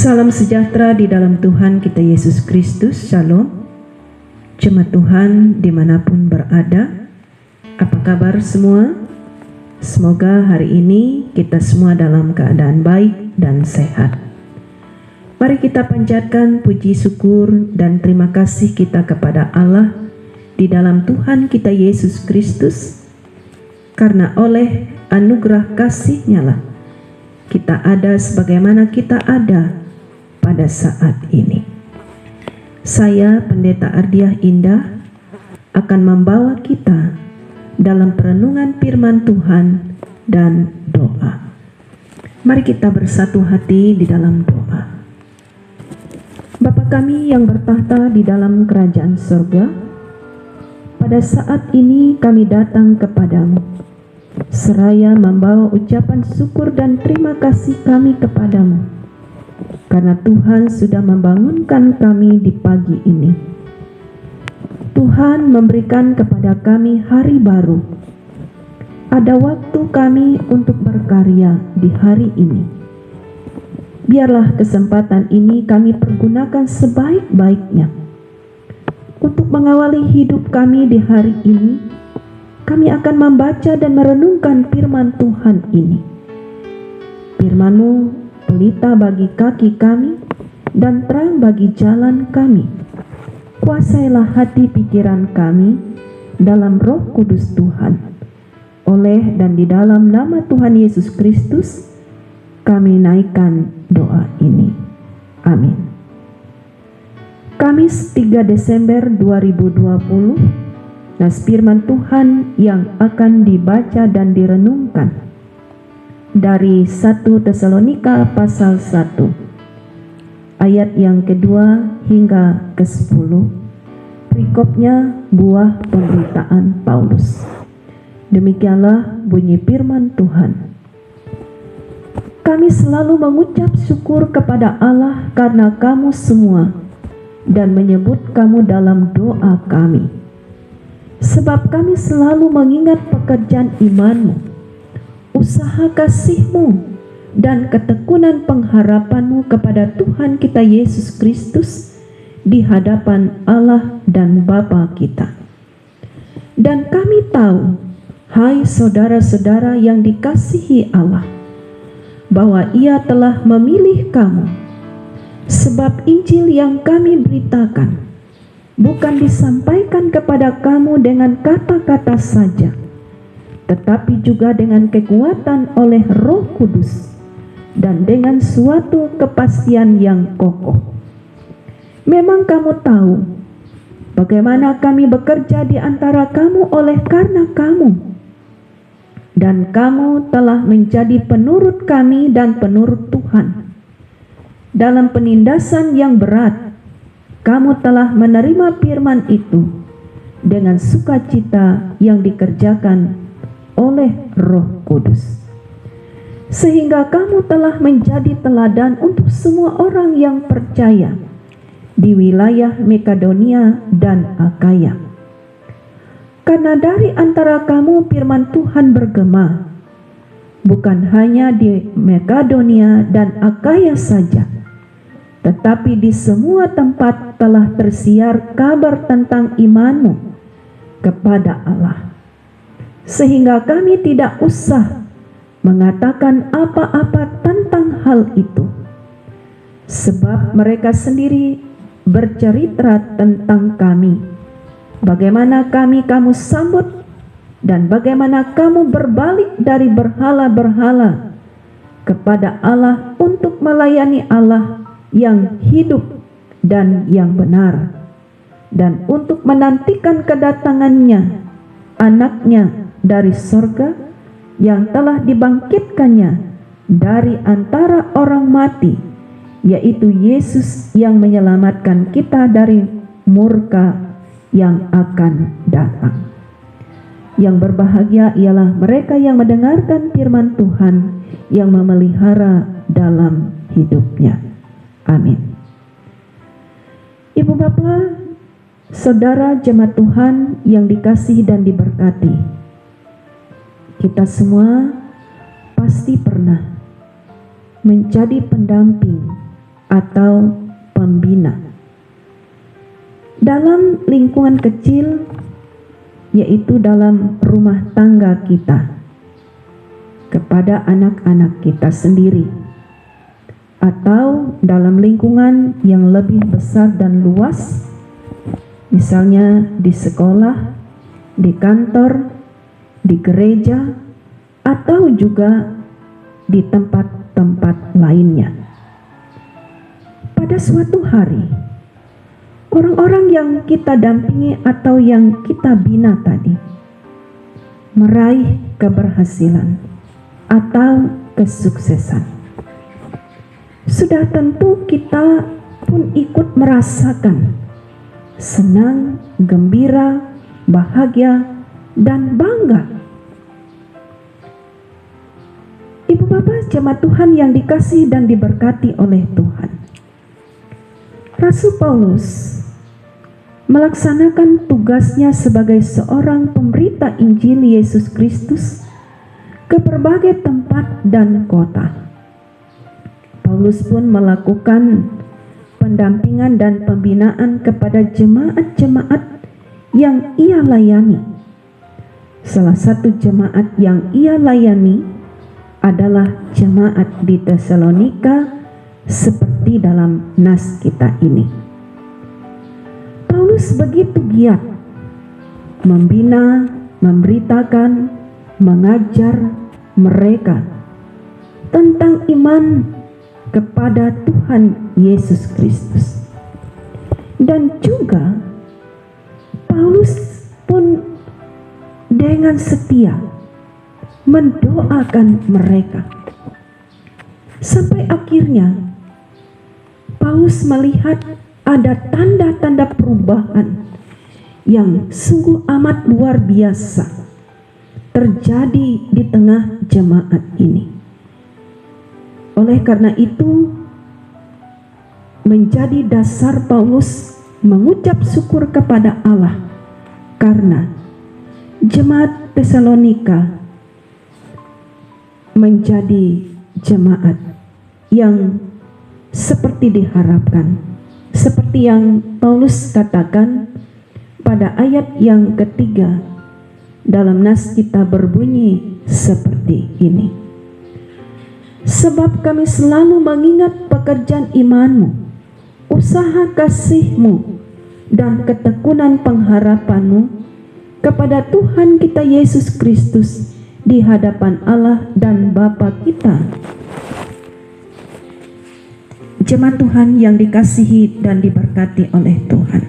Salam sejahtera di dalam Tuhan kita Yesus Kristus. Shalom. Jemaat Tuhan dimanapun berada, apa kabar semua? Semoga hari ini kita semua dalam keadaan baik dan sehat. Mari kita panjatkan puji syukur dan terima kasih kita kepada Allah di dalam Tuhan kita Yesus Kristus, karena oleh anugerah kasih-Nya lah kita ada sebagaimana kita ada pada saat ini. Saya Pendeta Ardiah Indah akan membawa kita dalam perenungan firman Tuhan dan doa. Mari kita bersatu hati di dalam doa. Bapa kami yang bertahta di dalam kerajaan surga, pada saat ini kami datang kepadamu seraya membawa ucapan syukur dan terima kasih kami kepadamu, karena Tuhan sudah membangunkan kami di pagi ini. Tuhan memberikan kepada kami hari baru. Ada waktu kami untuk berkarya di hari ini. Biarlah kesempatan ini kami pergunakan sebaik-baiknya untuk mengawali hidup kami di hari ini. Kami akan membaca dan merenungkan firman Tuhan ini. Firman-Mu pelita bagi kaki kami dan terang bagi jalan kami. Kuasailah hati pikiran kami dalam Roh Kudus Tuhan. Oleh dan di dalam nama Tuhan Yesus Kristus, kami naikkan doa ini. Amin. Kamis 3 Desember 2020, nas firman Tuhan yang akan dibaca dan direnungkan dari 1 Tesalonika pasal 1 ayat yang kedua hingga ke-10. Perikopnya buah pemberitaan Paulus. Demikianlah bunyi firman Tuhan. Kami selalu mengucap syukur kepada Allah karena kamu semua dan menyebut kamu dalam doa kami. Sebab kami selalu mengingat pekerjaan iman-Mu, usaha kasih-Mu, dan ketekunan pengharapan-Mu kepada Tuhan kita Yesus Kristus di hadapan Allah dan Bapa kita. Dan kami tahu, hai saudara-saudara yang dikasihi Allah, bahwa Ia telah memilih kamu, sebab Injil yang kami beritakan bukan disampaikan kepada kamu dengan kata-kata saja, tetapi juga dengan kekuatan oleh Roh Kudus dan dengan suatu kepastian yang kokoh. Memang kamu tahu bagaimana kami bekerja di antara kamu oleh karena kamu, dan kamu telah menjadi penurut kami dan penurut Tuhan. Dalam penindasan yang berat, kamu telah menerima firman itu dengan sukacita yang dikerjakan oleh Roh Kudus, sehingga kamu telah menjadi teladan untuk semua orang yang percaya di wilayah Makedonia dan Akaya. Karena dari antara kamu firman Tuhan bergema, bukan hanya di Makedonia dan Akaya saja, tetapi di semua tempat telah tersiar kabar tentang iman-Mu kepada Allah, sehingga kami tidak usah mengatakan apa-apa tentang hal itu, sebab mereka sendiri bercerita tentang kami, bagaimana kamu sambut dan bagaimana kamu berbalik dari berhala-berhala kepada Allah untuk melayani Allah yang hidup dan yang benar, dan untuk menantikan kedatangannya anaknya dari sorga yang telah dibangkitkannya dari antara orang mati, yaitu Yesus yang menyelamatkan kita dari murka yang akan datang. Yang berbahagia ialah mereka yang mendengarkan firman Tuhan, yang memelihara dalam hidupnya. Amin. Ibu Bapa, saudara jemaat Tuhan yang dikasihi dan diberkati, kita semua pasti pernah menjadi pendamping atau pembina. Dalam lingkungan kecil, yaitu dalam rumah tangga kita, kepada anak-anak kita sendiri, atau dalam lingkungan yang lebih besar dan luas, misalnya di sekolah, di kantor, di gereja, atau juga di tempat-tempat lainnya. Pada suatu hari, orang-orang yang kita dampingi atau yang kita bina tadi meraih keberhasilan atau kesuksesan. Sudah tentu kita pun ikut merasakan senang, gembira, bahagia, dan bangga. Ibu Bapak jemaat Tuhan yang dikasihi dan diberkati oleh Tuhan, Rasul Paulus melaksanakan tugasnya sebagai seorang pemberita Injil Yesus Kristus ke berbagai tempat dan kota. Paulus pun melakukan pendampingan dan pembinaan kepada jemaat-jemaat yang ia layani. Salah satu jemaat yang ia layani adalah jemaat di Tesalonika, seperti dalam nas kita ini. Paulus begitu giat membina, memberitakan, mengajar mereka tentang iman kepada Tuhan Yesus Kristus. Dan juga Paulus pun dengan setia mendoakan mereka. Sampai akhirnya Paulus melihat ada tanda-tanda perubahan yang sungguh amat luar biasa terjadi di tengah jemaat ini. Oleh karena itu, menjadi dasar Paulus mengucap syukur kepada Allah karena jemaat Tesalonika menjadi jemaat yang seperti diharapkan, seperti yang Paulus katakan pada ayat yang ketiga dalam nas kita berbunyi seperti ini. Sebab kami selalu mengingat pekerjaan imanmu, usaha kasihmu, dan ketekunan pengharapanmu kepada Tuhan kita Yesus Kristus di hadapan Allah dan Bapa kita. Jemaat Tuhan yang dikasihi dan diberkati oleh Tuhan,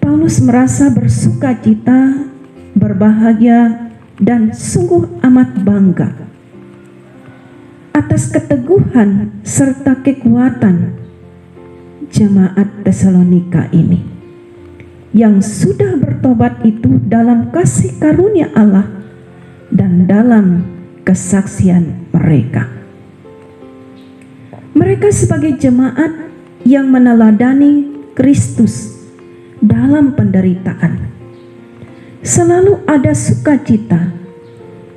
Paulus merasa bersuka cita, berbahagia, dan sungguh amat bangga atas keteguhan serta kekuatan jemaat Tesalonika ini yang sudah bertobat itu dalam kasih karunia Allah dan dalam kesaksian mereka. Mereka sebagai jemaat yang meneladani Kristus dalam penderitaan, selalu ada sukacita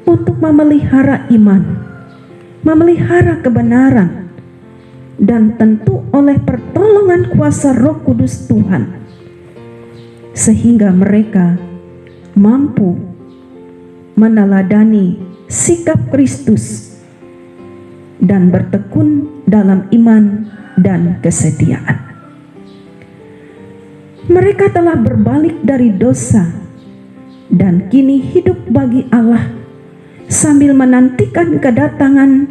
untuk memelihara iman, memelihara kebenaran, dan tentu oleh pertolongan kuasa Roh Kudus Tuhan, sehingga mereka mampu meneladani sikap Kristus dan bertekun dalam iman dan kesetiaan. Mereka telah berbalik dari dosa dan kini hidup bagi Allah sambil menantikan kedatangan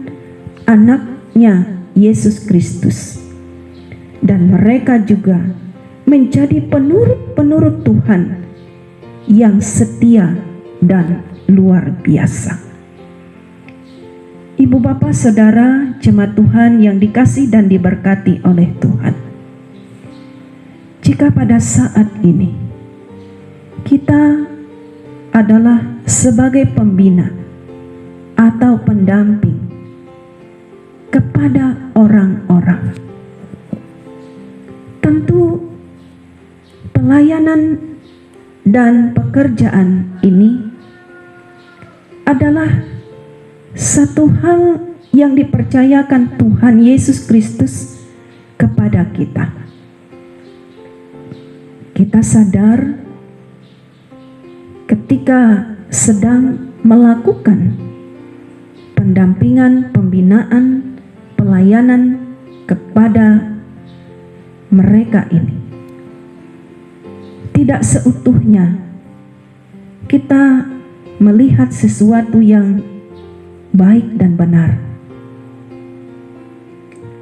anaknya Yesus Kristus. Dan mereka juga menjadi penurut-penurut Tuhan yang setia dan luar biasa. Ibu bapak saudara jemaat Tuhan yang dikasihi dan diberkati oleh Tuhan, jika pada saat ini kita adalah sebagai pembina atau pendamping kepada orang-orang, tentu pelayanan dan pekerjaan ini adalah satu hal yang dipercayakan Tuhan Yesus Kristus kepada kita. Kita sadar ketika sedang melakukan pendampingan, pembinaan, pelayanan kepada mereka ini, tidak seutuhnya kita melihat sesuatu yang baik dan benar.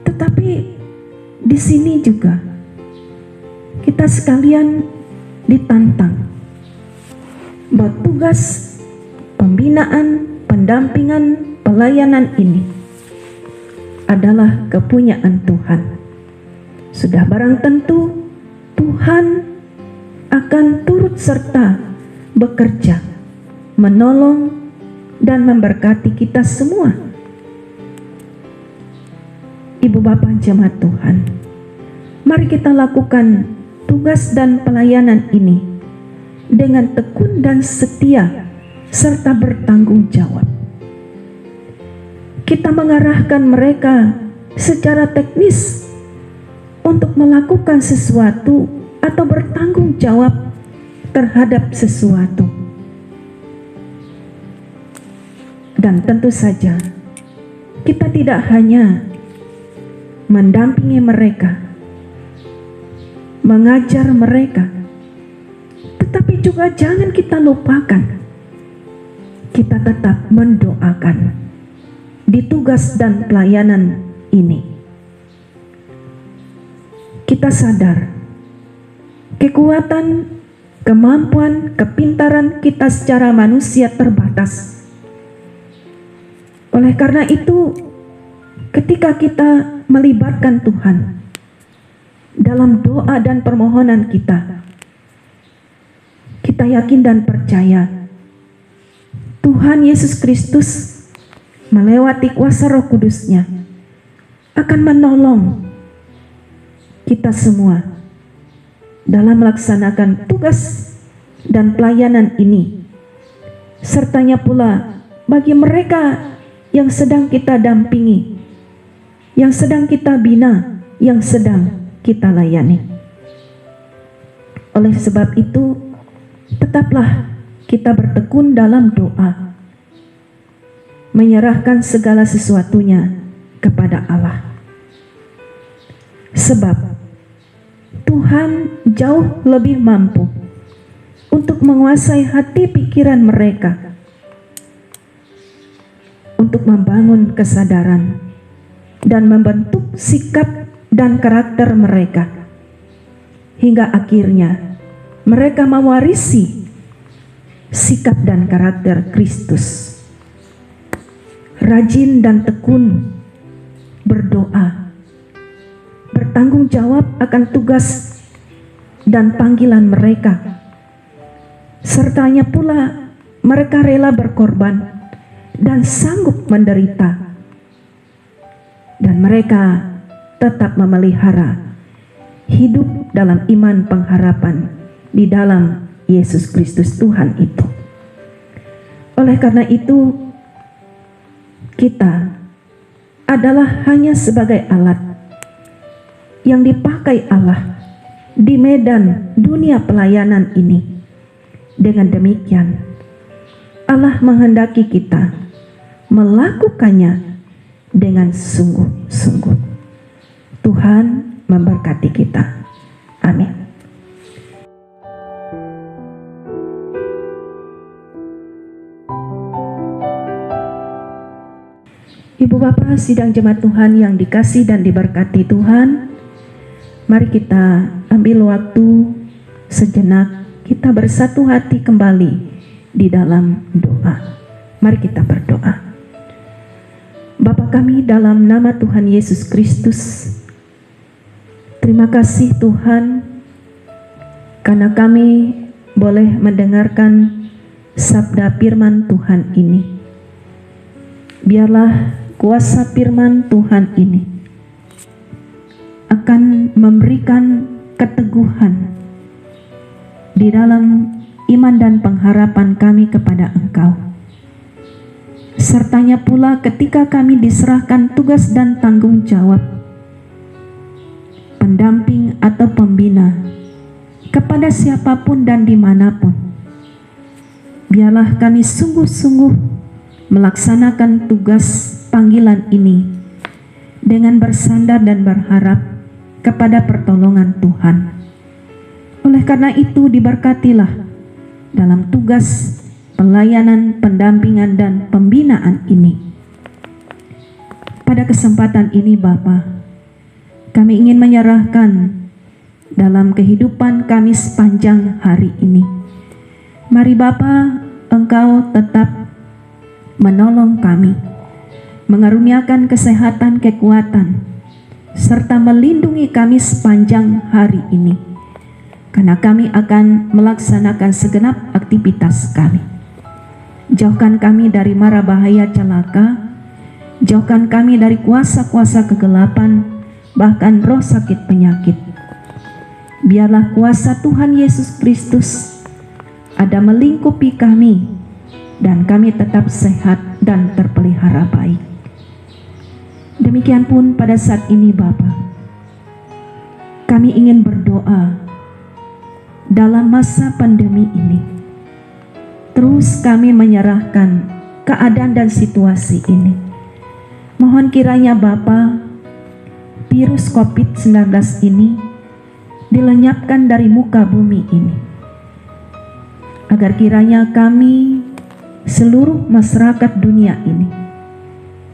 Tetapi di sini juga kita sekalian ditantang bahwa tugas pembinaan, pendampingan, pelayanan ini adalah kepunyaan Tuhan. Sudah barang tentu Tuhan akan turut serta bekerja, menolong dan memberkati kita semua. Ibu bapak jemaat Tuhan, mari kita lakukan tugas dan pelayanan ini dengan tekun dan setia serta bertanggung jawab. Kita mengarahkan mereka secara teknis untuk melakukan sesuatu atau bertanggung jawab terhadap sesuatu. Dan tentu saja kita tidak hanya mendampingi mereka, mengajar mereka, tetapi juga jangan kita lupakan, kita tetap mendoakan di tugas dan pelayanan ini. Kita sadar kekuatan, kemampuan, kepintaran kita secara manusia terbatas. Oleh karena itu, ketika kita melibatkan Tuhan dalam doa dan permohonan kita, kita yakin dan percaya Tuhan Yesus Kristus melewati kuasa Roh Kudus-Nya akan menolong kita semua dalam melaksanakan tugas dan pelayanan ini, sertanya pula bagi mereka yang sedang kita dampingi, yang sedang kita bina, yang sedang kita layani. Oleh sebab itu, tetaplah kita bertekun dalam doa, menyerahkan segala sesuatunya kepada Allah. Sebab Tuhan jauh lebih mampu untuk menguasai hati pikiran mereka, untuk membangun kesadaran dan membentuk sikap dan karakter mereka, hingga akhirnya mereka mewarisi sikap dan karakter Kristus. Rajin dan tekun berdoa, bertanggung jawab akan tugas dan panggilan mereka, sertanya pula mereka rela berkorban dan sanggup menderita, dan mereka tetap memelihara hidup dalam iman pengharapan di dalam Yesus Kristus Tuhan itu. Oleh karena itu, kita adalah hanya sebagai alat yang dipakai Allah di medan dunia pelayanan ini. Dengan demikian, Allah menghendaki kita melakukannya dengan sungguh-sungguh. Tuhan memberkati kita. Amin. Ibu bapak sidang jemaat Tuhan yang dikasih dan diberkati Tuhan, mari kita ambil waktu sejenak, kita bersatu hati kembali di dalam doa. Mari kita berdoa. Bapa kami dalam nama Tuhan Yesus Kristus, terima kasih Tuhan karena kami boleh mendengarkan sabda firman Tuhan ini. Biarlah kuasa firman Tuhan ini akan memberikan keteguhan di dalam iman dan pengharapan kami kepada Engkau. sertanya pula ketika kami diserahkan tugas dan tanggung jawab pendamping atau pembina kepada siapapun dan dimanapun. Biarlah kami sungguh-sungguh melaksanakan tugas panggilan ini dengan bersandar dan berharap kepada pertolongan Tuhan. Oleh karena itu, diberkatilah dalam tugas pelayanan, pendampingan, dan pembinaan ini. Pada kesempatan ini Bapa, kami ingin menyerahkan dalam kehidupan kami sepanjang hari ini. Mari Bapa, Engkau tetap menolong kami, mengaruniakan kesehatan, kekuatan, serta melindungi kami sepanjang hari ini, karena kami akan melaksanakan segenap aktivitas kami. Jauhkan kami dari mara bahaya celaka, jauhkan kami dari kuasa-kuasa kegelapan, bahkan roh sakit penyakit. Biarlah kuasa Tuhan Yesus Kristus ada melingkupi kami, dan kami tetap sehat dan terpelihara baik. Demikian pun pada saat ini Bapa, kami ingin berdoa dalam masa pandemi ini. Terus kami menyerahkan keadaan dan situasi ini. Mohon kiranya Bapa, virus COVID-19 ini dilenyapkan dari muka bumi ini, agar kiranya kami, seluruh masyarakat dunia ini,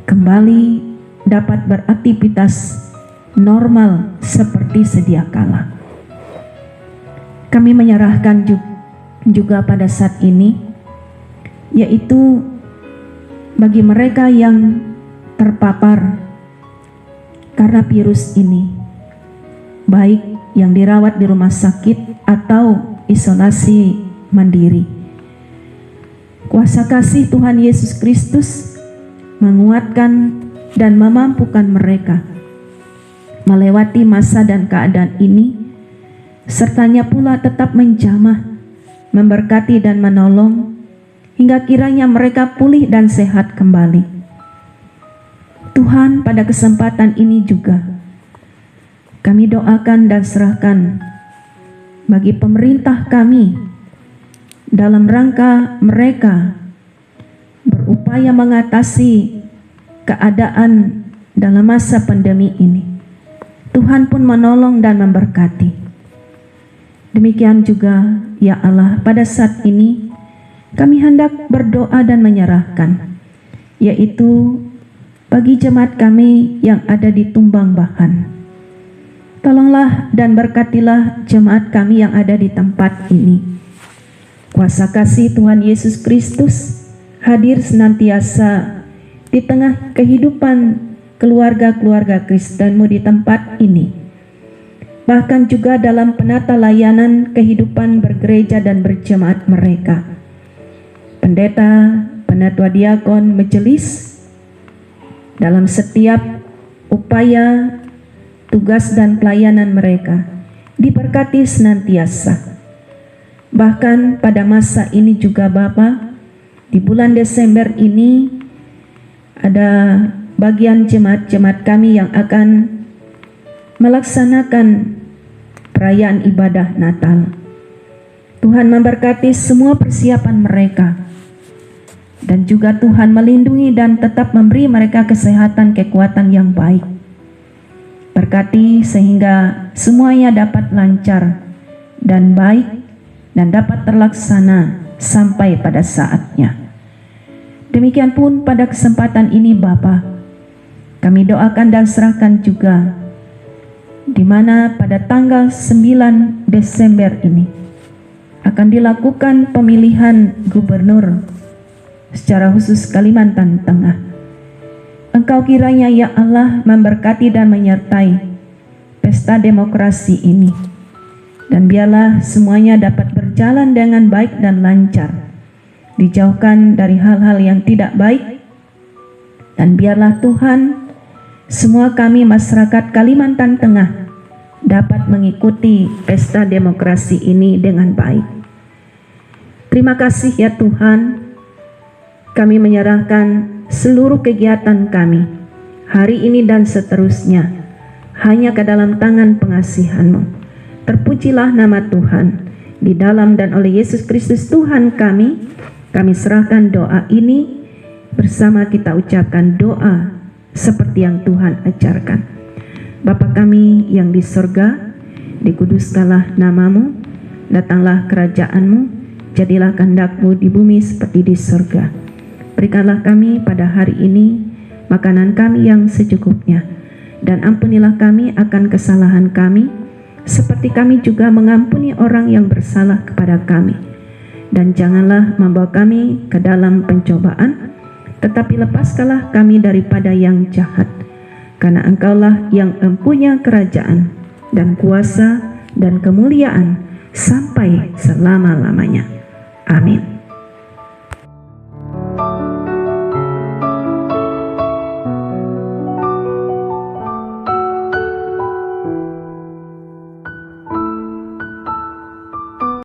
kembali dapat beraktivitas normal seperti sedia kala. Kami menyerahkan juga pada saat ini, yaitu bagi mereka yang terpapar karena virus ini, baik yang dirawat di rumah sakit atau isolasi mandiri. Kuasa kasih Tuhan Yesus Kristus menguatkan dan memampukan mereka melewati masa dan keadaan ini, sertanya pula tetap menjamah, memberkati dan menolong hingga kiranya mereka pulih dan sehat kembali. Tuhan, pada kesempatan ini juga kami doakan dan serahkan bagi pemerintah kami dalam rangka mereka berupaya mengatasi keadaan dalam masa pandemi ini. Tuhan pun menolong dan memberkati. Demikian juga ya Allah, pada saat ini kami hendak berdoa dan menyerahkan, yaitu bagi jemaat kami yang ada di Tumbang Bahan. Tolonglah dan berkatilah jemaat kami yang ada di tempat ini. Kuasa kasih Tuhan Yesus Kristus hadir senantiasa di tengah kehidupan keluarga-keluarga Kristenmu di tempat ini. Bahkan juga dalam penata layanan kehidupan bergereja dan berjemaat mereka. Pendeta, penatua diakon, majelis, dalam setiap upaya, tugas dan pelayanan mereka diberkati senantiasa. Bahkan pada masa ini juga Bapa, di bulan Desember ini ada bagian jemaat-jemaat kami yang akan melaksanakan perayaan ibadah Natal. Tuhan memberkati semua persiapan mereka, dan juga Tuhan melindungi dan tetap memberi mereka kesehatan, kekuatan yang baik. Berkati sehingga semuanya dapat lancar dan baik dan dapat terlaksana sampai pada saatnya. Demikian pun pada kesempatan ini Bapa, kami doakan dan serahkan juga di mana pada tanggal 9 Desember ini akan dilakukan pemilihan gubernur secara khusus Kalimantan Tengah. Engkau kiranya ya Allah memberkati dan menyertai pesta demokrasi ini, dan biarlah semuanya dapat berjalan dengan baik dan lancar, dijauhkan dari hal-hal yang tidak baik, dan biarlah Tuhan semua kami masyarakat Kalimantan Tengah dapat mengikuti pesta demokrasi ini dengan baik. Terima kasih ya Tuhan, Kami menyerahkan seluruh kegiatan kami hari ini dan seterusnya hanya ke dalam tangan pengasihan-Mu. Terpujilah nama Tuhan. Di dalam dan oleh Yesus Kristus Tuhan kami serahkan doa ini, bersama kita ucapkan doa seperti yang Tuhan ajarkan. Bapa kami yang di sorga, dikuduskanlah nama-Mu, datanglah kerajaan-Mu, jadilah kehendak-Mu di bumi seperti di sorga. Berikanlah kami pada hari ini makanan kami yang secukupnya, dan ampunilah kami akan kesalahan kami, seperti kami juga mengampuni orang yang bersalah kepada kami. Dan janganlah membawa kami ke dalam pencobaan, tetapi lepaskanlah kami daripada yang jahat. Karena Engkaulah yang mempunyai kerajaan dan kuasa dan kemuliaan sampai selama-lamanya. Amin.